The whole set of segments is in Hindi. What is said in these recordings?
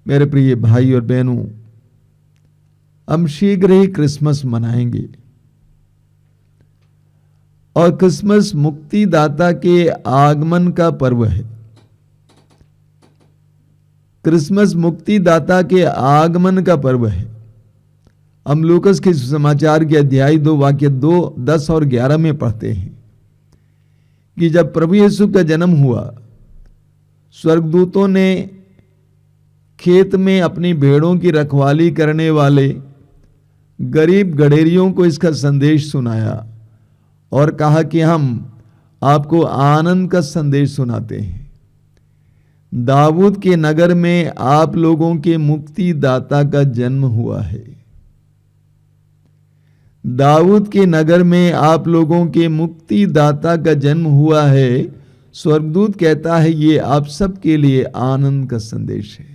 मेरे प्रिय भाई और बहनों, हम शीघ्र ही क्रिसमस मनाएंगे और क्रिसमस मुक्तिदाता के आगमन का पर्व है। क्रिसमस मुक्तिदाता के आगमन का पर्व है। हम लूकस के समाचार के अध्याय 2 वाक्य 2, 10 और 11 में पढ़ते हैं कि जब प्रभु यीशु का जन्म हुआ, स्वर्गदूतों ने खेत में अपनी भेड़ों की रखवाली करने वाले गरीब गडेरियों को इसका संदेश सुनाया और कहा कि हम आपको आनंद का संदेश सुनाते हैं। दाऊद के नगर में आप लोगों के मुक्तिदाता का जन्म हुआ है। दाऊद के नगर में आप लोगों के मुक्तिदाता का जन्म हुआ है। स्वर्गदूत कहता है ये आप सबके लिए आनंद का संदेश है।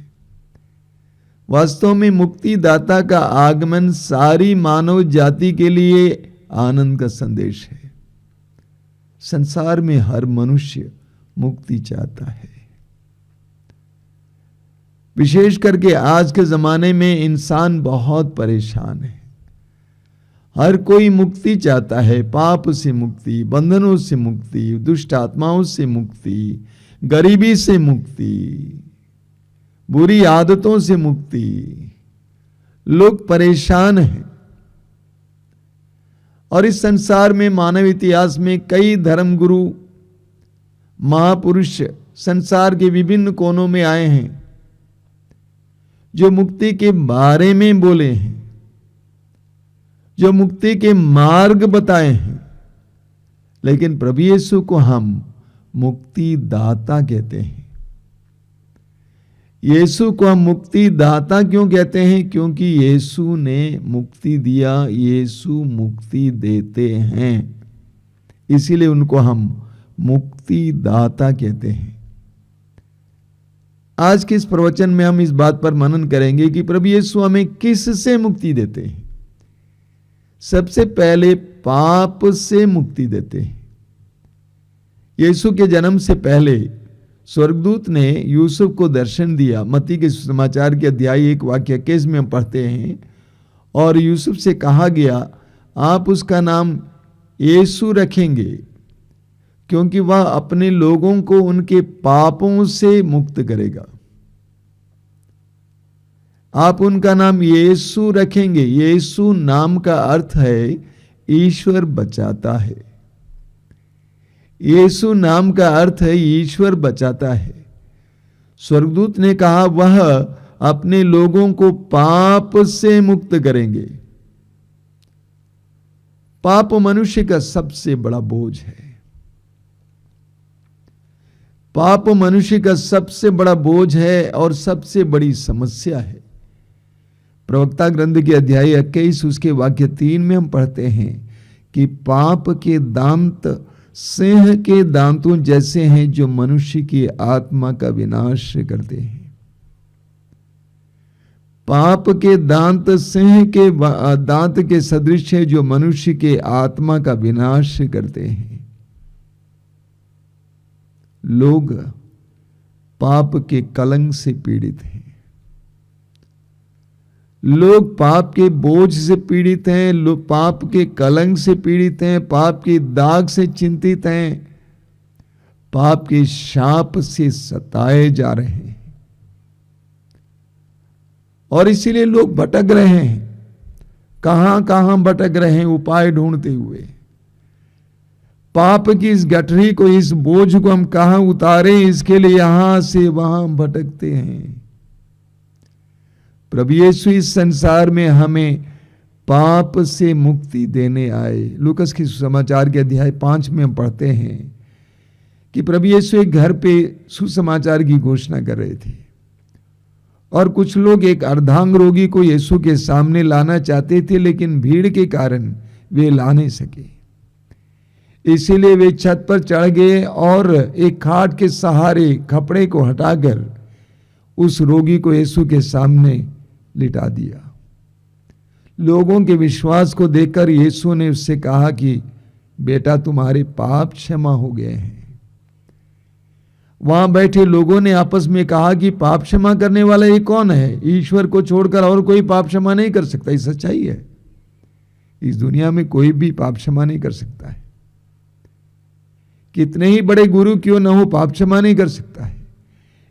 वास्तव में मुक्तिदाता का आगमन सारी मानव जाति के लिए आनंद का संदेश है। संसार में हर मनुष्य मुक्ति चाहता है। विशेष करके आज के जमाने में इंसान बहुत परेशान है। हर कोई मुक्ति चाहता है, पाप से मुक्ति, बंधनों से मुक्ति, दुष्ट आत्माओं से मुक्ति, गरीबी से मुक्ति, बुरी आदतों से मुक्ति। लोग परेशान हैं और इस संसार में मानव इतिहास में कई धर्मगुरु महापुरुष संसार के विभिन्न कोनों में आए हैं जो मुक्ति के बारे में बोले हैं, जो मुक्ति के मार्ग बताए हैं। लेकिन प्रभु यीशु को हम मुक्तिदाता कहते हैं। यीशु को हम मुक्तिदाता क्यों कहते हैं? क्योंकि यीशु ने मुक्ति दिया, यीशु मुक्ति देते हैं, इसीलिए उनको हम मुक्तिदाता कहते हैं। आज के इस प्रवचन में हम इस बात पर मनन करेंगे कि प्रभु यीशु हमें किससे मुक्ति देते हैं। सबसे पहले पाप से मुक्ति देते हैं। यीशु के जन्म से पहले स्वर्गदूत ने यूसुफ को दर्शन दिया। मत्ती के समाचार के अध्याय 1 वाक्य 21 में हम पढ़ते हैं, और यूसुफ से कहा गया आप उसका नाम यीशु रखेंगे क्योंकि वह अपने लोगों को उनके पापों से मुक्त करेगा। आप उनका नाम यीशु रखेंगे। यीशु नाम का अर्थ है ईश्वर बचाता है। यीशु नाम का अर्थ है ईश्वर बचाता है। स्वर्गदूत ने कहा वह अपने लोगों को पाप से मुक्त करेंगे। पाप मनुष्य का सबसे बड़ा बोझ है। पाप मनुष्य का सबसे बड़ा बोझ है और सबसे बड़ी समस्या है। प्रवक्ता ग्रंथ के अध्याय 21 उसके वाक्य 3 में हम पढ़ते हैं कि पाप के दांत सिंह के दांतों जैसे हैं जो मनुष्य की आत्मा का विनाश करते हैं। पाप के दांत सिंह के दांत के सदृश है जो मनुष्य के आत्मा का विनाश करते हैं। लोग पाप के कलंक से पीड़ित हैं। लोग पाप के बोझ से पीड़ित हैं। लोग पाप के कलंक से पीड़ित हैं। पाप के दाग से चिंतित हैं। पाप के शाप से सताए जा रहे हैं और इसीलिए लोग भटक रहे हैं। कहां कहां भटक रहे हैं उपाय ढूंढते हुए। पाप की इस गठरी को, इस बोझ को हम कहां उतारें, इसके लिए यहां से वहां भटकते हैं। प्रभु यीशु इस संसार में हमें पाप से मुक्ति देने आए। लूकस के सुसमाचार के अध्याय 5 में हम पढ़ते हैं कि प्रभु यीशु एक घर पे सुसमाचार की घोषणा कर रहे थे और कुछ लोग एक अर्धांग रोगी को यीशु के सामने लाना चाहते थे, लेकिन भीड़ के कारण वे ला नहीं सके। इसीलिए वे छत पर चढ़ गए और एक खाट के सहारे कपड़े को हटाकर उस रोगी को यीशु के सामने लिटा दिया। लोगों के विश्वास को देखकर यीशु ने उससे कहा कि बेटा तुम्हारे पाप क्षमा हो गए हैं। वहां बैठे लोगों ने आपस में कहा कि पाप क्षमा करने वाला ये कौन है? ईश्वर को छोड़कर और कोई पाप क्षमा नहीं कर सकता। ये सच्चाई है। इस दुनिया में कोई भी पाप क्षमा नहीं कर सकता है। कितने ही बड़े गुरु क्यों ना हो, पाप क्षमा नहीं कर सकता है।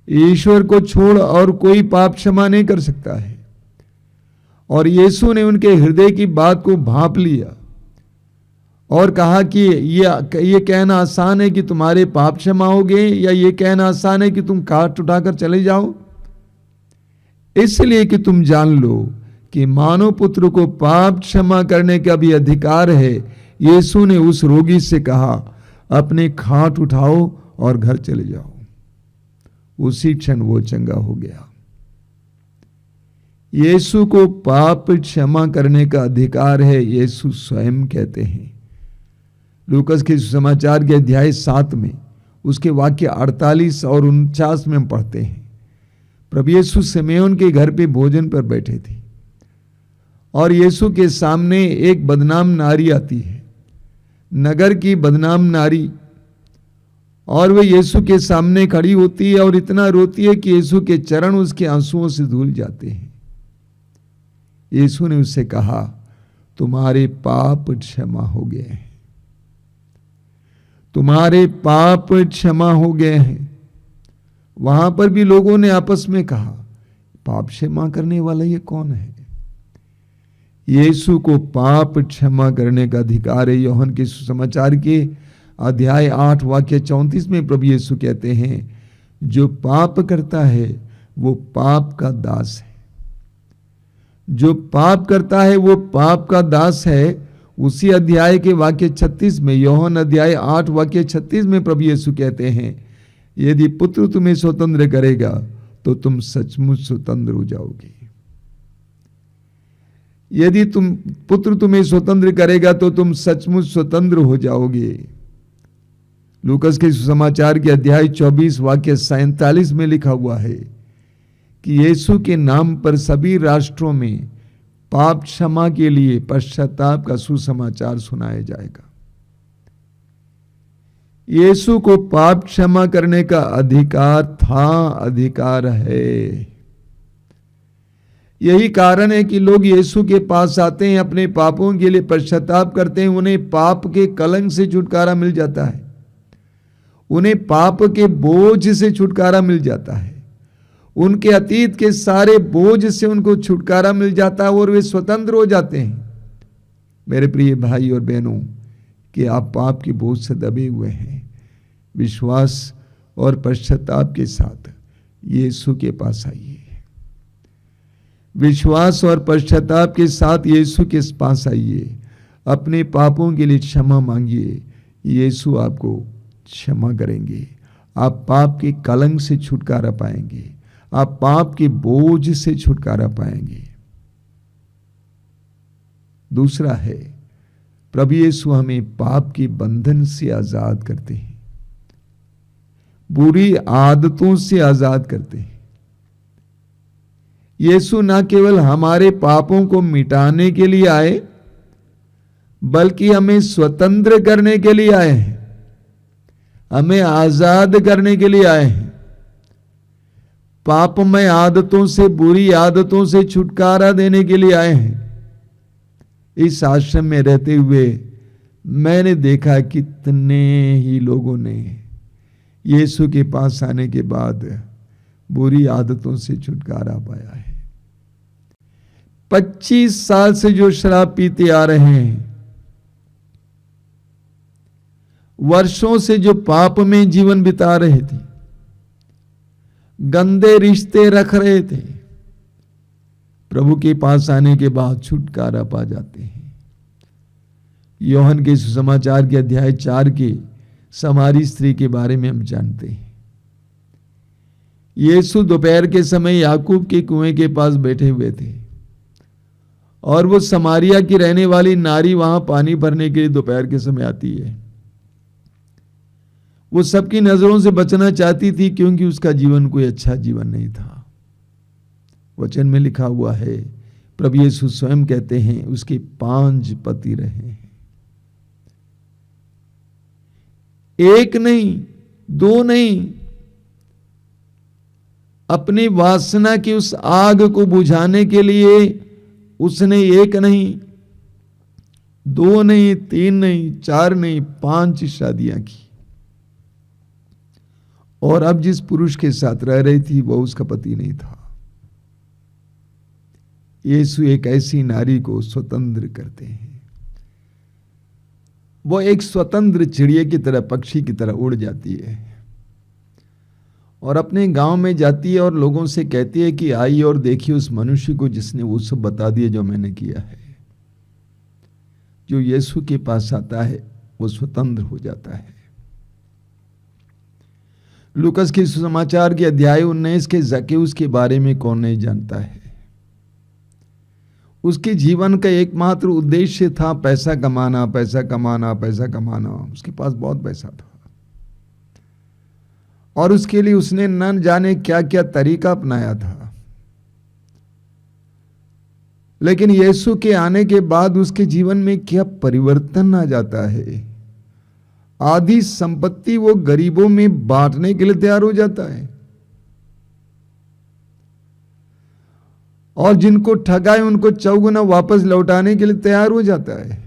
ईश्वर को छोड़ और कोई पाप क्षमा नहीं कर सकता है। और यीशु ने उनके हृदय की बात को भांप लिया और कहा कि ये कहना आसान है कि तुम्हारे पाप क्षमा हो गए, या ये कहना आसान है कि तुम काट उठाकर चले जाओ? इसलिए कि तुम जान लो कि मानव पुत्र को पाप क्षमा करने का भी अधिकार है। यीशु ने उस रोगी से कहा, अपने खाट उठाओ और घर चले जाओ। उसी क्षण वो चंगा हो गया। यीशु को पाप क्षमा करने का अधिकार है, यीशु स्वयं कहते हैं। लूकस के सुसमाचार के अध्याय 7 में उसके वाक्य 48 और 49 में हम पढ़ते हैं। प्रभु यीशु सिमेयोन के घर पे भोजन पर बैठे थे और यीशु के सामने एक बदनाम नारी आती है, नगर की बदनाम नारी, और वह यीशु के सामने खड़ी होती है और इतना रोती है कि यीशु के चरण उसके आंसुओं से धुल जाते हैं। यीशु ने उससे कहा, तुम्हारे पाप क्षमा हो गए हैं, तुम्हारे पाप क्षमा हो गए हैं। वहां पर भी लोगों ने आपस में कहा, पाप क्षमा करने वाला ये कौन है? यीशु को पाप क्षमा करने का अधिकार है। यूहन्ना के सुसमाचार के अध्याय 8 वाक्य 34 में प्रभु यीशु कहते हैं, जो पाप करता है वो पाप का दास है। जो पाप करता है वो पाप का दास है। उसी अध्याय के वाक्य 36 में, यूहन्ना अध्याय 8 वाक्य 36 में प्रभु यीशु कहते हैं, यदि पुत्र तुम्हें स्वतंत्र करेगा तो तुम सचमुच स्वतंत्र हो जाओगे। यदि पुत्र तुम्हें स्वतंत्र करेगा तो तुम सचमुच स्वतंत्र हो जाओगे। लूकस के सुसमाचार के अध्याय 24 वाक्य 47 में लिखा हुआ है कि यीशु के नाम पर सभी राष्ट्रों में पाप क्षमा के लिए पश्चाताप का सुसमाचार सुनाया जाएगा। यीशु को पाप क्षमा करने का अधिकार था, अधिकार है। यही कारण है कि लोग यीशु के पास आते हैं, अपने पापों के लिए पश्चाताप करते हैं, उन्हें पाप के कलंक से छुटकारा मिल जाता है, उन्हें पाप के बोझ से छुटकारा मिल जाता है, उनके अतीत के सारे बोझ से उनको छुटकारा मिल जाता है और वे स्वतंत्र हो जाते हैं। मेरे प्रिय भाई और बहनों, कि आप पाप के बोझ से दबे हुए हैं, विश्वास और पश्चाताप के साथ यीशु के पास आइए। विश्वास और पश्चाताप के साथ यीशु के पास आइए, अपने पापों के लिए क्षमा मांगिए। यीशु आपको क्षमा करेंगे। आप पाप के कलंक से छुटकारा पाएंगे, आप पाप के बोझ से छुटकारा पाएंगे। दूसरा है, प्रभु यीशु हमें पाप के बंधन से आजाद करते हैं, बुरी आदतों से आजाद करते हैं। यीशु न केवल हमारे पापों को मिटाने के लिए आए, बल्कि हमें स्वतंत्र करने के लिए आए हैं, हमें आजाद करने के लिए आए हैं। पापमय आदतों से, बुरी आदतों से छुटकारा देने के लिए आए हैं। इस आश्रम में रहते हुए मैंने देखा कितने ही लोगों ने यीशु के पास आने के बाद बुरी आदतों से छुटकारा पाया है। 25 साल से जो शराब पीते आ रहे हैं, वर्षों से जो पाप में जीवन बिता रहे थे, गंदे रिश्ते रख रहे थे, प्रभु के पास आने के बाद छुटकारा पा जाते हैं। यूहन्ना के सुसमाचार के अध्याय 4 के समारी स्त्री के बारे में हम जानते हैं। यीशु दोपहर के समय याकूब के कुएं के पास बैठे हुए थे और वो समारिया की रहने वाली नारी वहां पानी भरने के लिए दोपहर के समय आती है। वो सबकी नजरों से बचना चाहती थी क्योंकि उसका जीवन कोई अच्छा जीवन नहीं था। वचन में लिखा हुआ है, प्रभु यीशु स्वयं कहते हैं, उसके 5 पति रहे हैं। एक नहीं, 2 नहीं, अपनी वासना की उस आग को बुझाने के लिए उसने 1 नहीं, 2 नहीं, 3 नहीं, 4 नहीं, 5 शादियां की। और अब जिस पुरुष के साथ रह रही थी वो उसका पति नहीं था। यीशु एक ऐसी नारी को स्वतंत्र करते हैं। वो एक स्वतंत्र चिड़िया की तरह, पक्षी की तरह उड़ जाती है और अपने गांव में जाती है और लोगों से कहती है कि आइए और देखिए उस मनुष्य को जिसने वो सब बता दिया जो मैंने किया है। जो यीशु के पास आता है वो स्वतंत्र हो जाता है। लूकस के सुसमाचार के अध्याय 19 के जक्केउस के बारे में कौन नहीं जानता है। उसके जीवन का एकमात्र उद्देश्य था पैसा कमाना, पैसा कमाना, पैसा कमाना। उसके पास बहुत पैसा था और उसके लिए उसने न जाने क्या क्या तरीका अपनाया था। लेकिन यीशु के आने के बाद उसके जीवन में क्या परिवर्तन आ जाता है। आधी संपत्ति वो गरीबों में बांटने के लिए तैयार हो जाता है और जिनको ठगाए उनको चौगुना वापस लौटाने के लिए तैयार हो जाता है।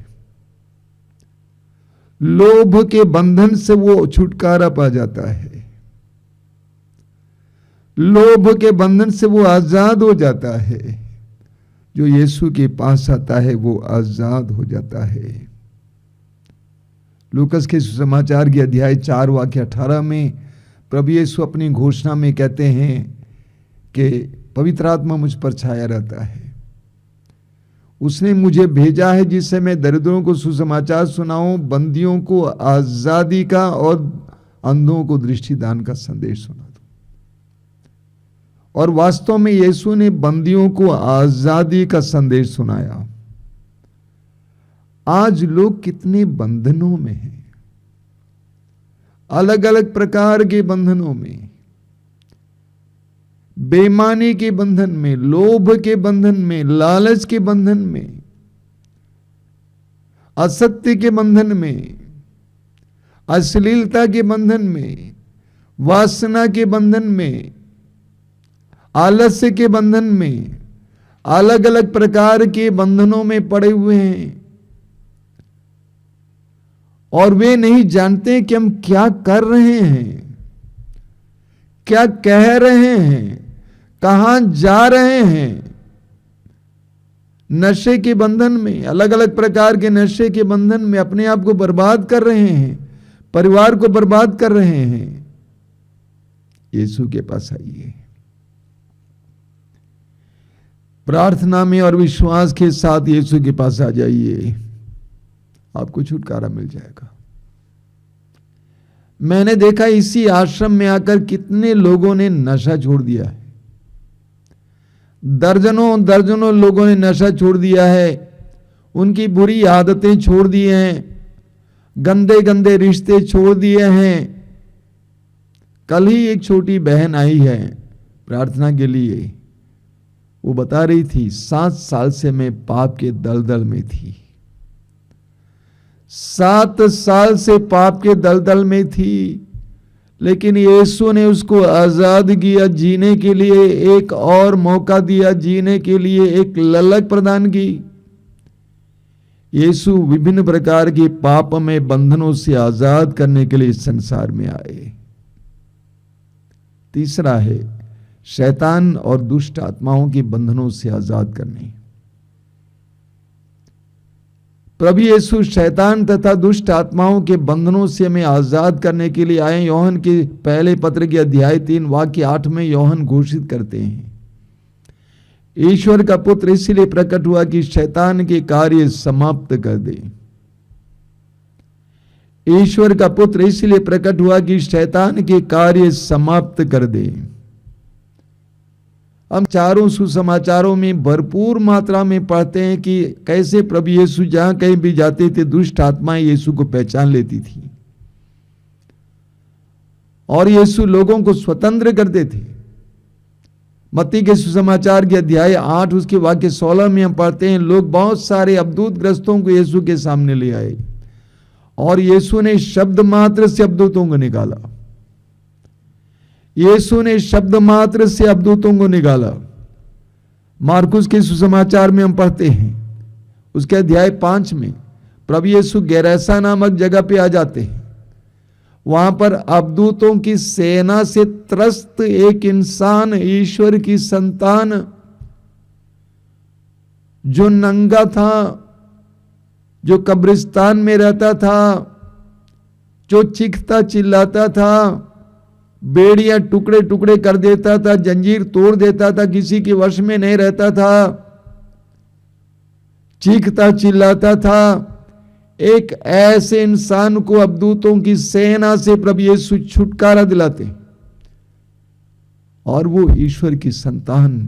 लोभ के बंधन से वो छुटकारा पा जाता है। लोभ के बंधन से वो आजाद हो जाता है। जो यीशु के पास आता है वो आजाद हो जाता है। लूकस के सुसमाचार के अध्याय 4 वाक्य 18 में प्रभु यीशु अपनी घोषणा में कहते हैं कि पवित्र आत्मा मुझ पर छाया रहता है। उसने मुझे भेजा है जिससे मैं दरिद्रों को सुसमाचार सुनाऊं, बंदियों को आजादी का और अंधों को दृष्टिदान का संदेश सुना दूं। और वास्तव में यीशु ने बंदियों को आजादी का संदेश सुनाया। आज लोग कितने बंधनों में हैं, अलग अलग प्रकार के बंधनों में, बेईमानी के बंधन में, लोभ के बंधन में, लालच के बंधन में, असत्य के बंधन में, अश्लीलता के बंधन में, वासना के बंधन में, आलस्य के बंधन में, अलग अलग प्रकार के बंधनों में पड़े हुए हैं और वे नहीं जानते कि हम क्या कर रहे हैं, क्या कह रहे हैं, कहां जा रहे हैं। नशे के बंधन में, अलग अलग प्रकार के नशे के बंधन में अपने आप को बर्बाद कर रहे हैं, परिवार को बर्बाद कर रहे हैं। यीशु के पास आइए, प्रार्थना में और विश्वास के साथ यीशु के पास आ जाइए, आपको छुटकारा मिल जाएगा। मैंने देखा इसी आश्रम में आकर कितने लोगों ने नशा छोड़ दिया है। दर्जनों दर्जनों लोगों ने नशा छोड़ दिया है, उनकी बुरी आदतें छोड़ दी हैं, गंदे गंदे रिश्ते छोड़ दिए हैं। कल ही एक छोटी बहन आई है प्रार्थना के लिए। वो बता रही थी 7 साल से मैं पाप के दलदल में थी, 7 साल से पाप के दलदल में थी, लेकिन यीशु ने उसको आजाद किया, जीने के लिए एक और मौका दिया, जीने के लिए एक ललक प्रदान की। यीशु विभिन्न प्रकार के पाप में बंधनों से आजाद करने के लिए इस संसार में आए। तीसरा है शैतान और दुष्ट आत्माओं के बंधनों से आजाद करने। प्रभु यीशु शैतान तथा दुष्ट आत्माओं के बंधनों से हमें आजाद करने के लिए आए। योहन के पहले पत्र के अध्याय 3 वाक्य 8 में योहन घोषित करते हैं, ईश्वर का पुत्र इसलिए प्रकट हुआ कि शैतान के कार्य समाप्त कर दे। ईश्वर का पुत्र इसलिए प्रकट हुआ कि शैतान के कार्य समाप्त कर दे। हम चारों सुसमाचारों में भरपूर मात्रा में पढ़ते हैं कि कैसे प्रभु यीशु जहां कहीं भी जाते थे दुष्ट आत्माएं यीशु को पहचान लेती थी और यीशु लोगों को स्वतंत्र करते थे। मत्ती के सुसमाचार के अध्याय 8 उसके वाक्य 16 में हम पढ़ते हैं, लोग बहुत सारे अवधूत ग्रस्तों को यीशु के सामने ले आए और यीशु ने शब्द मात्र से अवधूतों को निकाला। यीशु ने शब्द मात्र से अवधूतों को निकाला। मार्कुस के सुसमाचार में हम पढ़ते हैं, उसके अध्याय 5 में प्रभु यीशु गेरासा नामक जगह पे आ जाते हैं। वहां पर अवधूतों की सेना से त्रस्त एक इंसान, ईश्वर की संतान, जो नंगा था, जो कब्रिस्तान में रहता था, जो चीखता चिल्लाता था, बेड़ियां टुकड़े टुकड़े कर देता था, जंजीर तोड़ देता था, किसी के वश में नहीं रहता था, चीखता चिल्लाता था, एक ऐसे इंसान को अवधूतों की सेना से प्रभु यीशु छुटकारा दिलाते और वो ईश्वर की संतान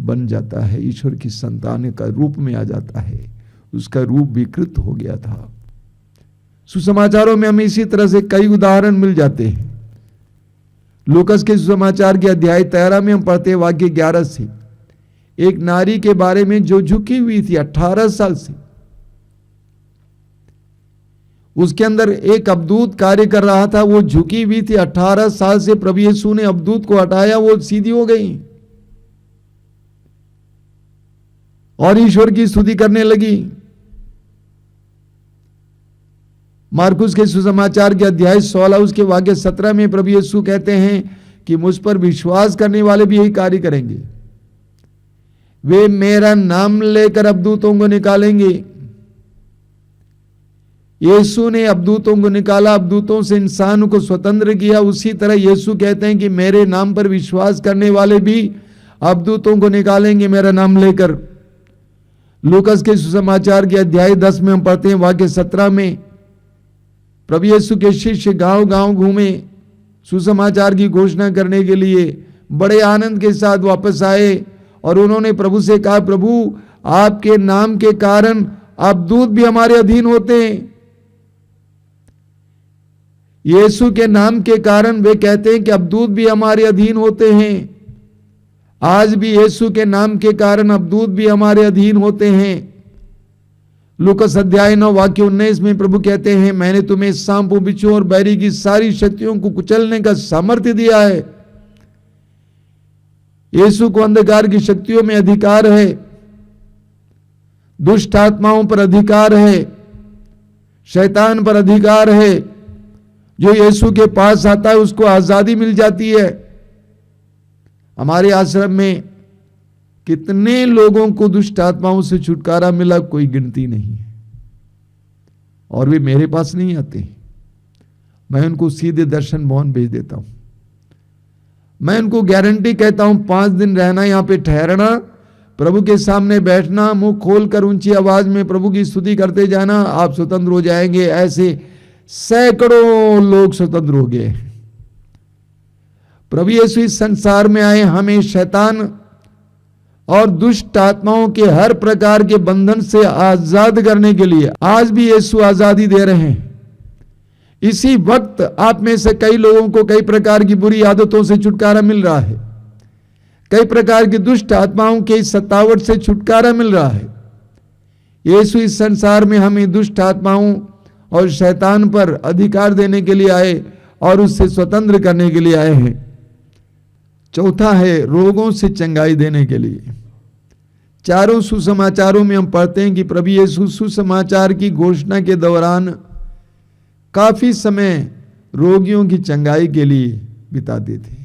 बन जाता है, ईश्वर की संतान का रूप में आ जाता है, उसका रूप विकृत हो गया था। सुसमाचारों में हमें इसी तरह से कई उदाहरण मिल जाते हैं। लूकस के सुसमाचार के अध्याय 13 में हम पढ़ते हैं वाक्य 11 से, एक नारी के बारे में जो झुकी हुई थी 18 साल से, उसके अंदर एक अवधूत कार्य कर रहा था, वो झुकी हुई थी 18 साल से। प्रभु यीशु ने अवधूत को हटाया, वो सीधी हो गई और ईश्वर की स्तुति करने लगी। मार्कुस के सुसमाचार के अध्याय 16 उसके वाक्य 17 में प्रभु यीशु कहते हैं कि मुझ पर विश्वास करने वाले भी यही कार्य करेंगे, वे मेरा नाम लेकर अवधूतों को निकालेंगे। यीशु ने अवधूतों को निकाला, अवधूतों से इंसान को स्वतंत्र किया। उसी तरह यीशु कहते हैं कि मेरे नाम पर विश्वास करने वाले भी अवधूतों को निकालेंगे मेरा नाम लेकर। लूकस के सुसमाचार के अध्याय 10 में हम पढ़ते हैं वाक्य 17 में, प्रभु यीशु के शिष्य गांव गांव घूमे, सुसमाचार की घोषणा करने के लिए बड़े आनंद के साथ वापस आए और उन्होंने प्रभु से कहा, प्रभु आपके नाम के कारण अवधूत भी हमारे अधीन होते हैं। यीशु के नाम के कारण वे कहते हैं कि अवधूत भी हमारे अधीन होते हैं। आज भी यीशु के नाम के कारण अवधूत भी हमारे अधीन होते हैं। लूकस अध्याय 9 वाक्य 19 में प्रभु कहते हैं, मैंने तुम्हें सांपों, बिच्छुओं और बैरी की सारी शक्तियों को कुचलने का सामर्थ्य दिया है। यीशु को अंधकार की शक्तियों में अधिकार है, दुष्ट आत्माओं पर अधिकार है, शैतान पर अधिकार है। जो यीशु के पास आता है उसको आजादी मिल जाती है। हमारे आश्रम में कितने लोगों को दुष्ट आत्माओं से छुटकारा मिला, कोई गिनती नहीं है। और वे मेरे पास नहीं आते, मैं उनको सीधे दर्शन भवन भेज देता हूं। मैं उनको गारंटी कहता हूं, 5 दिन रहना, यहां पे ठहरना, प्रभु के सामने बैठना, मुंह खोलकर ऊंची आवाज में प्रभु की स्तुति करते जाना, आप स्वतंत्र हो जाएंगे। ऐसे सैकड़ों लोग स्वतंत्र हो गए। प्रभु यीशु इस संसार में आए हमें शैतान और दुष्ट आत्माओं के हर प्रकार के बंधन से आजाद करने के लिए। आज भी यीशु आजादी दे रहे हैं। इसी वक्त आप में से कई लोगों को कई प्रकार की बुरी आदतों से छुटकारा मिल रहा है, कई प्रकार की दुष्ट आत्माओं के सतावट से छुटकारा मिल रहा है। यीशु इस संसार में हमें दुष्ट आत्माओं और शैतान पर अधिकार देने के लिए आए और उससे स्वतंत्र करने के लिए आए हैं। चौथा है रोगों से चंगाई देने के लिए। चारों सुसमाचारों में हम पढ़ते हैं कि प्रभु यीशु सुसमाचार की घोषणा के दौरान काफी समय रोगियों की चंगाई के लिए बिताते थे।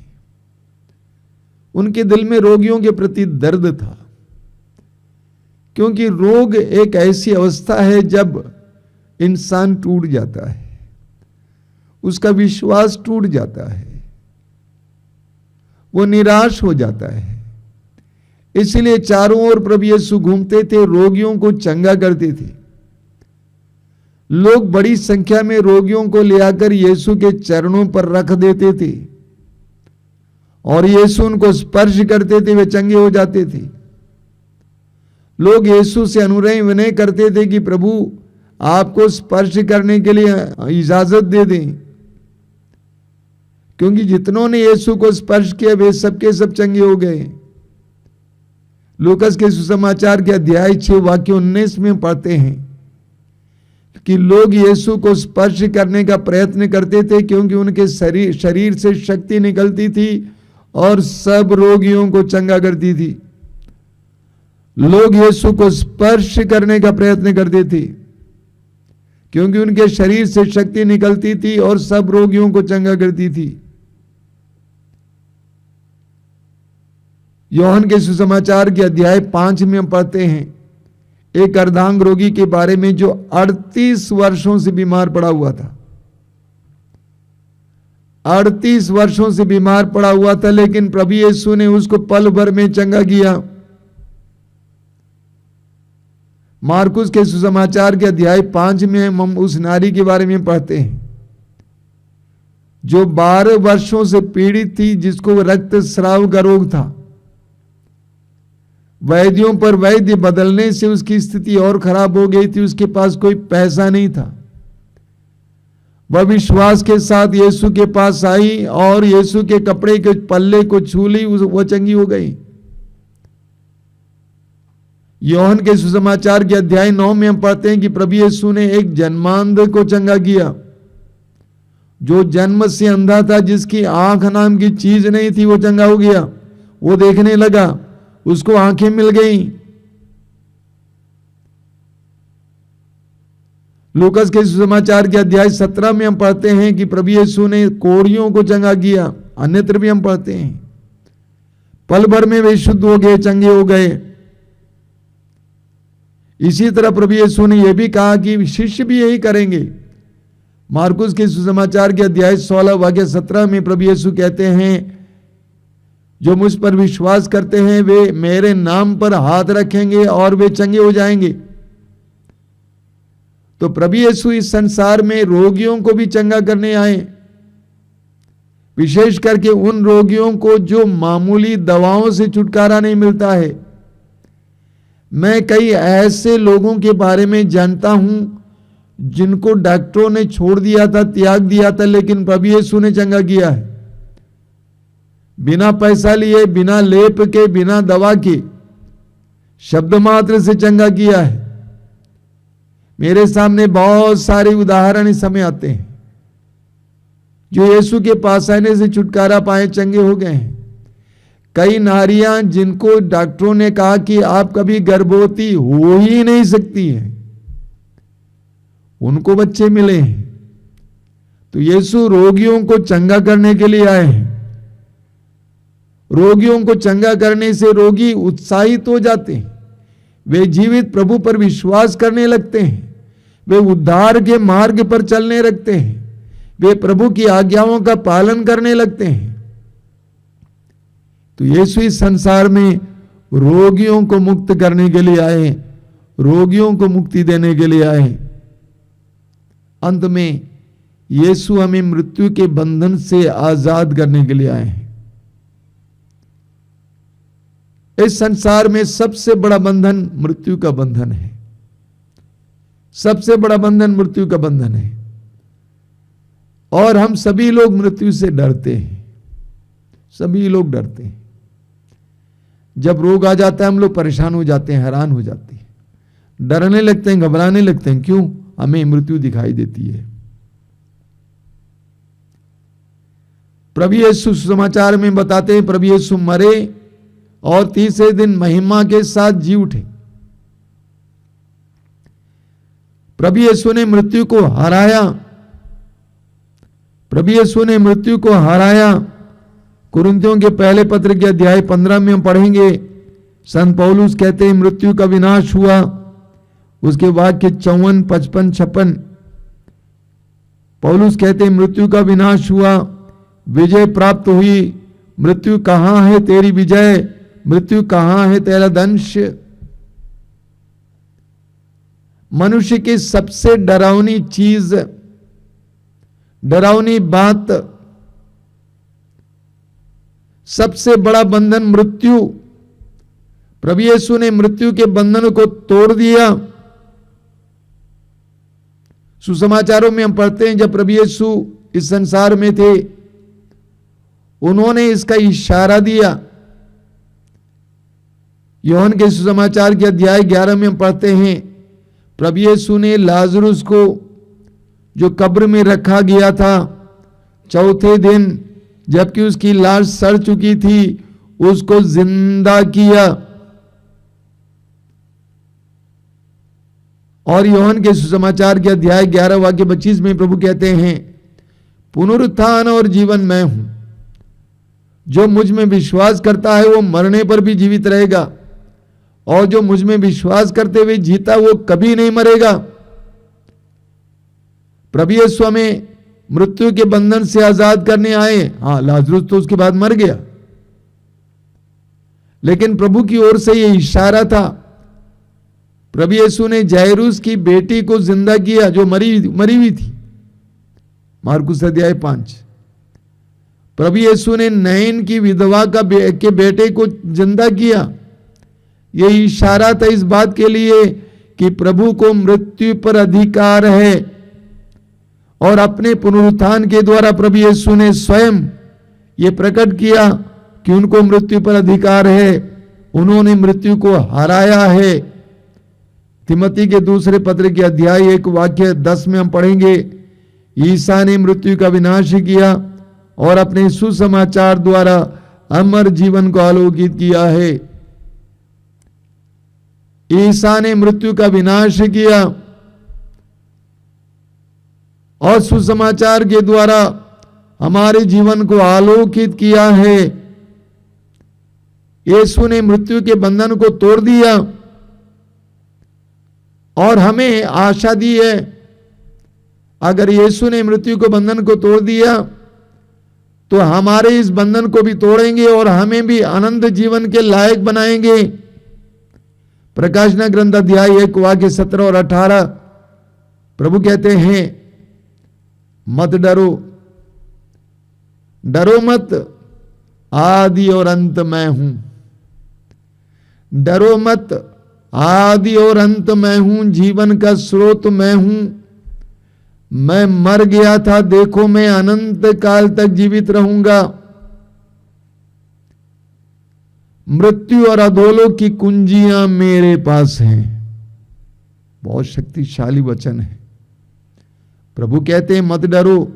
उनके दिल में रोगियों के प्रति दर्द था, क्योंकि रोग एक ऐसी अवस्था है जब इंसान टूट जाता है, उसका विश्वास टूट जाता है, वो निराश हो जाता है। इसलिए चारों ओर प्रभु यीशु घूमते थे, रोगियों को चंगा करते थे। लोग बड़ी संख्या में रोगियों को ले आकर यीशु के चरणों पर रख देते थे और यीशु उनको स्पर्श करते थे, वे चंगे हो जाते थे। लोग यीशु से अनुनय विनय करते थे कि प्रभु आपको स्पर्श करने के लिए इजाजत दे दें, क्योंकि जितनों ने यीशु को स्पर्श किया वे सबके सब चंगे हो गए। लूकस के सुसमाचार के अध्याय 6 वाक्य 19 में पढ़ते हैं कि लोग यीशु को स्पर्श करने का प्रयत्न करते थे, क्योंकि उनके शरीर से शक्ति निकलती थी और सब रोगियों को चंगा करती थी। लोग यीशु को स्पर्श करने का प्रयत्न करते थे, क्योंकि उनके शरीर से शक्ति निकलती थी और सब रोगियों को चंगा करती थी। यूहन्ना के सुसमाचार के अध्याय 5 में हम पढ़ते हैं एक अर्धांग रोगी के बारे में, जो 38 वर्षों से बीमार पड़ा हुआ था। 38 वर्षों से बीमार पड़ा हुआ था, लेकिन प्रभु यीशु ने उसको पल भर में चंगा किया। मार्कुस के सुसमाचार के अध्याय 5 में हम उस नारी के बारे में पढ़ते हैं जो 12 वर्षों से पीड़ित थी, जिसको रक्तस्राव का रोग था। वैद्यों पर वैद्य बदलने से उसकी स्थिति और खराब हो गई थी। उसके पास कोई पैसा नहीं था। वह विश्वास के साथ यीशु के पास आई और यीशु के कपड़े के पल्ले को छू ली, वो चंगी हो गई। यूहन्ना के सुसमाचार के अध्याय 9 में हम पढ़ते हैं कि प्रभु यीशु ने एक जन्मांध को चंगा किया, जो जन्म से अंधा था, जिसकी आंख नाम की चीज नहीं थी, वो चंगा हो गया। वो देखने लगा, उसको आंखें मिल गईं। लूकास के सुसमाचार के अध्याय 17 में हम पढ़ते हैं कि प्रभु यीशु ने कोढ़ियों को चंगा किया। अन्यत्र भी हम पढ़ते हैं पल भर में वे शुद्ध हो गए, चंगे हो गए। इसी तरह प्रभु यीशु ने यह भी कहा कि शिष्य भी यही करेंगे। मार्कुस के सुसमाचार के अध्याय 16 वाक्य 17 में प्रभु यीशु कहते हैं, जो मुझ पर विश्वास करते हैं वे मेरे नाम पर हाथ रखेंगे और वे चंगे हो जाएंगे। तो प्रभु यीशु इस संसार में रोगियों को भी चंगा करने आए, विशेष करके उन रोगियों को जो मामूली दवाओं से छुटकारा नहीं मिलता है। मैं कई ऐसे लोगों के बारे में जानता हूं जिनको डॉक्टरों ने छोड़ दिया था, त्याग दिया था, लेकिन प्रभु यीशु ने चंगा किया है। बिना पैसा लिए, बिना लेप के, बिना दवा के, शब्द मात्र से चंगा किया है। मेरे सामने बहुत सारे उदाहरण इस समय आते हैं जो यीशु के पास आने से छुटकारा पाए, चंगे हो गए हैं। कई नारियां जिनको डॉक्टरों ने कहा कि आप कभी गर्भवती हो ही नहीं सकती हैं, उनको बच्चे मिले हैं। तो यीशु रोगियों को चंगा करने के लिए आए हैं। रोगियों को चंगा करने से रोगी उत्साहित हो जाते हैं, वे जीवित प्रभु पर विश्वास करने लगते हैं, वे उद्धार के मार्ग पर चलने लगते हैं, वे प्रभु की आज्ञाओं का पालन करने लगते हैं। तो यीशु इस संसार में रोगियों को मुक्त करने के लिए आए, रोगियों को मुक्ति देने के लिए आए। अंत में यीशु हमें मृत्यु के बंधन से आजाद करने के लिए आए हैं। इस संसार में सबसे बड़ा बंधन मृत्यु का बंधन है। सबसे बड़ा बंधन मृत्यु का बंधन है। और हम सभी लोग मृत्यु से डरते हैं। सभी लोग डरते हैं। जब रोग आ जाता है हम लोग परेशान हो जाते हैं, हैरान हो जाते हैं, डरने लगते हैं, घबराने लगते हैं। क्यों? हमें मृत्यु दिखाई देती है। प्रभु यीशु समाचार में बताते हैं, प्रभु यीशु मरे और तीसरे दिन महिमा के साथ जी उठे। प्रभु यीशु ने मृत्यु को हराया। प्रभु यीशु ने मृत्यु को हराया। कुरिन्थियों के पहले पत्र के अध्याय 15 में हम पढ़ेंगे, संत पौलुस कहते हैं मृत्यु का विनाश हुआ। उसके वाक्य 54, 55, 56 पौलुस कहते हैं मृत्यु का विनाश हुआ, विजय प्राप्त हुई। मृत्यु कहां है तेरी विजय? मृत्यु कहां है तेरा दंश? मनुष्य की सबसे डरावनी चीज, डरावनी बात, सबसे बड़ा बंधन मृत्यु। प्रभु यीशु ने मृत्यु के बंधन को तोड़ दिया। सुसमाचारों में हम पढ़ते हैं जब प्रभु यीशु इस संसार में थे, उन्होंने इसका इशारा दिया। यूहन्ना के सुसमाचार के अध्याय 11 में हम पढ़ते हैं, प्रभु यीशु ने लाजरुस को जो कब्र में रखा गया था, चौथे दिन जबकि उसकी लाश सड़ चुकी थी, उसको जिंदा किया। और यूहन्ना के सुसमाचार के अध्याय 11 वाक्य 25 में प्रभु कहते हैं, पुनरुत्थान और जीवन मैं हूं, जो मुझ में विश्वास करता है वो मरने पर भी जीवित रहेगा, और जो मुझ में विश्वास करते हुए जीता वो कभी नहीं मरेगा। प्रभु यीशु हमें मृत्यु के बंधन से आजाद करने आए। हाँ, लाजरुस तो उसके बाद मर गया, लेकिन प्रभु की ओर से यह इशारा था। प्रभु यीशु ने जायरूस की बेटी को जिंदा किया जो मरी हुई थी, मार्कुस अध्याय 5। प्रभु यीशु ने नैन की विधवा के बेटे को जिंदा किया। यह इशारा था इस बात के लिए कि प्रभु को मृत्यु पर अधिकार है, और अपने पुनरुत्थान के द्वारा प्रभु यीशु ने स्वयं ये प्रकट किया कि उनको मृत्यु पर अधिकार है, उन्होंने मृत्यु को हराया है। तिमोथी के दूसरे पत्र के अध्याय 1 वाक्य 10 में हम पढ़ेंगे, ईसा ने मृत्यु का विनाश किया और अपने सुसमाचार द्वारा अमर जीवन को आलोकित किया है। ईसा ने मृत्यु का विनाश किया और सुसमाचार के द्वारा हमारे जीवन को आलोकित किया है। यीशु ने मृत्यु के बंधन को तोड़ दिया और हमें आशा दी है। अगर यीशु ने मृत्यु के बंधन को तोड़ दिया तो हमारे इस बंधन को भी तोड़ेंगे और हमें भी अनंत जीवन के लायक बनाएंगे। प्रकाशना ग्रंथ अध्याय 1 वाक्य 17 और 18 प्रभु कहते हैं, मत डरो, डरो मत, आदि और अंत मैं हूं। डरो मत, आदि और अंत मैं हूं, जीवन का स्रोत मैं हूं। मैं मर गया था, देखो मैं अनंत काल तक जीवित रहूंगा। मृत्यु और अधोलोक की कुंजियां मेरे पास हैं। बहुत शक्तिशाली वचन है। प्रभु कहते हैं मत डरो,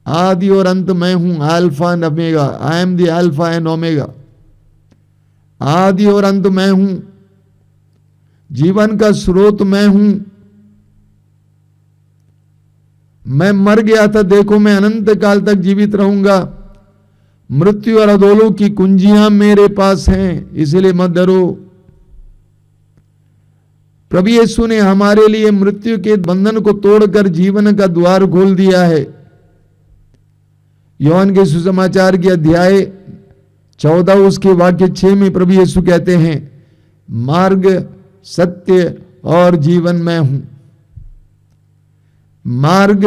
आदि और अंत मैं हूं, alpha and omega, I am the alpha and omega. आदि और अंत मैं हूं, जीवन का स्रोत मैं हूं। मैं मर गया था, देखो मैं अनंत काल तक जीवित रहूंगा। मृत्यु और अधोलोक की कुंजियां मेरे पास हैं, इसलिए मत डरो। प्रभु यीशु ने हमारे लिए मृत्यु के बंधन को तोड़कर जीवन का द्वार खोल दिया है। यूहन्ना के सुसमाचार के अध्याय 14 उसके वाक्य 6 में प्रभु यीशु कहते हैं, मार्ग, सत्य और जीवन मैं हूं। मार्ग,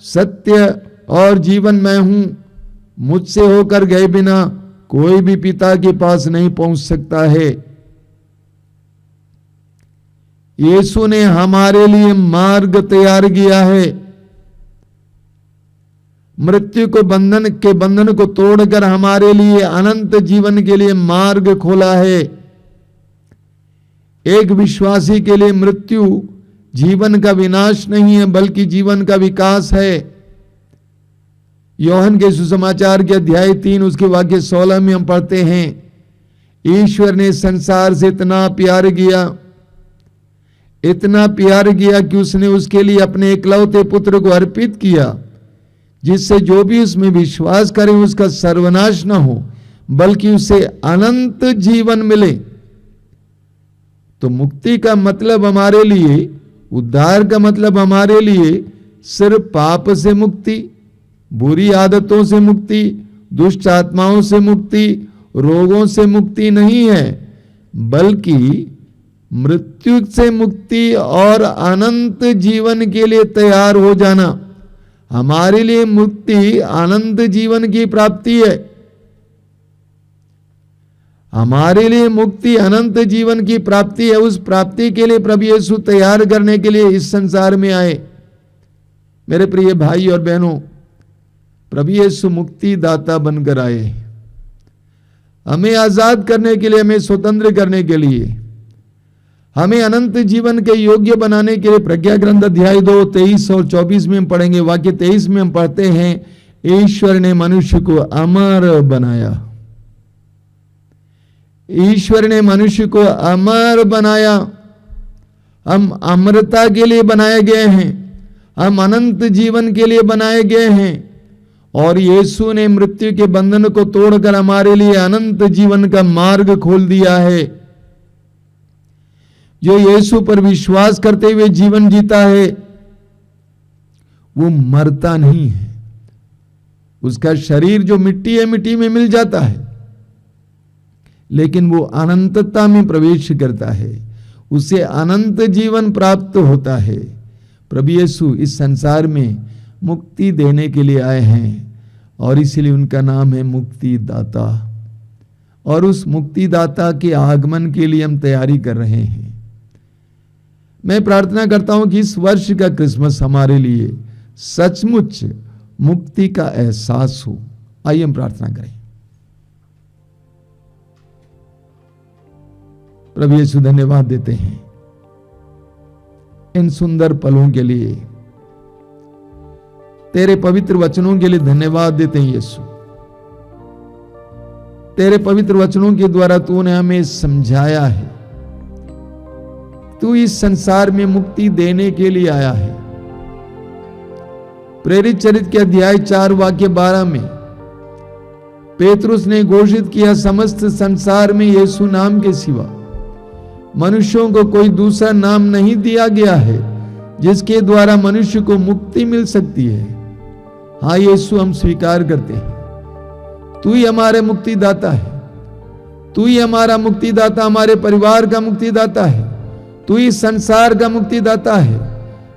सत्य और जीवन मैं हूं। मुझसे होकर गए बिना कोई भी पिता के पास नहीं पहुंच सकता है। यीशु ने हमारे लिए मार्ग तैयार किया है। मृत्यु को बंधन को तोड़कर हमारे लिए अनंत जीवन के लिए मार्ग खोला है। एक विश्वासी के लिए मृत्यु जीवन का विनाश नहीं है, बल्कि जीवन का विकास है। यूहन्ना के सुसमाचार के अध्याय 3 उसके वाक्य 16 में हम पढ़ते हैं, ईश्वर ने संसार से इतना प्यार किया कि उसने उसके लिए अपने इकलौते पुत्र को अर्पित किया, जिससे जो भी उसमें विश्वास करे उसका सर्वनाश न हो, बल्कि उसे अनंत जीवन मिले। तो मुक्ति का मतलब हमारे लिए, उद्धार का मतलब हमारे लिए सिर्फ पाप से मुक्ति, बुरी आदतों से मुक्ति, दुष्ट आत्माओं से मुक्ति, रोगों से मुक्ति नहीं है, बल्कि मृत्यु से मुक्ति और अनंत जीवन के लिए तैयार हो जाना। हमारे लिए मुक्ति अनंत जीवन की प्राप्ति है। हमारे लिए मुक्ति अनंत जीवन की प्राप्ति है। उस प्राप्ति के लिए प्रभु यीशु तैयार करने के लिए इस संसार में आए। मेरे प्रिय भाई और बहनों, प्रभु यीशु मुक्ति दाता बनकर आए, हमें आजाद करने के लिए, हमें स्वतंत्र करने के लिए, हमें अनंत जीवन के योग्य बनाने के लिए प्रज्ञा ग्रंथ अध्याय 2 23 और 24 में हम पढ़ेंगे। वाक्य 23 में हम पढ़ते हैं, ईश्वर ने मनुष्य को अमर बनाया। ईश्वर ने मनुष्य को अमर बनाया। हम अमरता के लिए बनाए गए हैं, हम अनंत जीवन के लिए बनाए गए हैं। और यीशु ने मृत्यु के बंधन को तोड़कर हमारे लिए अनंत जीवन का मार्ग खोल दिया है। जो यीशु पर विश्वास करते हुए जीवन जीता है वो मरता नहीं है। उसका शरीर जो मिट्टी है, मिट्टी में मिल जाता है, लेकिन वो अनंतता में प्रवेश करता है, उसे अनंत जीवन प्राप्त होता है। प्रभु यीशु इस संसार में मुक्ति देने के लिए आए हैं और इसलिए उनका नाम है मुक्तिदाता। और उस मुक्तिदाता के आगमन के लिए हम तैयारी कर रहे हैं। मैं प्रार्थना करता हूं कि इस वर्ष का क्रिसमस हमारे लिए सचमुच मुक्ति का एहसास हो। आइए हम प्रार्थना करें। प्रभु यीशु धन्यवाद देते हैं इन सुंदर पलों के लिए, तेरे पवित्र वचनों के लिए धन्यवाद देते हैं यीशु। तेरे पवित्र वचनों के द्वारा तूने हमें समझाया है, तू इस संसार में मुक्ति देने के लिए आया है। प्रेरित चरित्र के अध्याय 4 वाक्य 12 में पेतरुस ने घोषित किया, समस्त संसार में यीशु नाम के सिवा मनुष्यों को कोई दूसरा नाम नहीं दिया गया है जिसके द्वारा मनुष्य को मुक्ति मिल सकती है। हाँ यीशु, हम स्वीकार करते हैं तू ही हमारे मुक्तिदाता है, तू ही हमारा मुक्तिदाता, हमारे परिवार का मुक्तिदाता है, तू ही संसार का मुक्तिदाता है।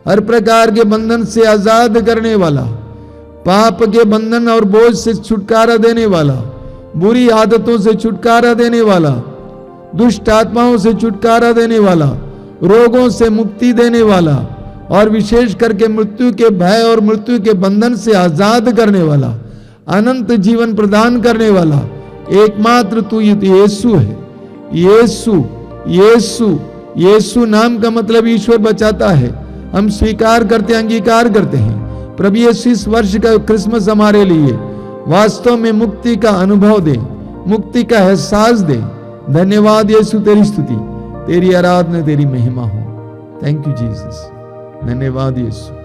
हर प्रकार के बंधन से आजाद करने वाला, पाप के बंधन और बोझ से छुटकारा देने वाला, बुरी आदतों से छुटकारा देने वाला, दुष्ट आत्माओं से छुटकारा देने वाला, रोगों से मुक्ति देने वाला और विशेष करके मृत्यु के भय और मृत्यु के बंधन से आजाद करने वाला, अनंत जीवन प्रदान करने वाला एकमात्र तू यीशु है। यीशु यीशु यीशु नाम का मतलब ईश्वर बचाता है। हम स्वीकार करते, अंगीकार करते हैं। प्रभु यीशु इस वर्ष का क्रिसमस हमारे लिए वास्तव में मुक्ति का अनुभव दे, मुक्ति का एहसास दे। धन्यवाद यीशु, तेरी स्तुति, तेरी आराधना, तेरी महिमा हो। Thank you Jesus. धन्यवाद यीशु।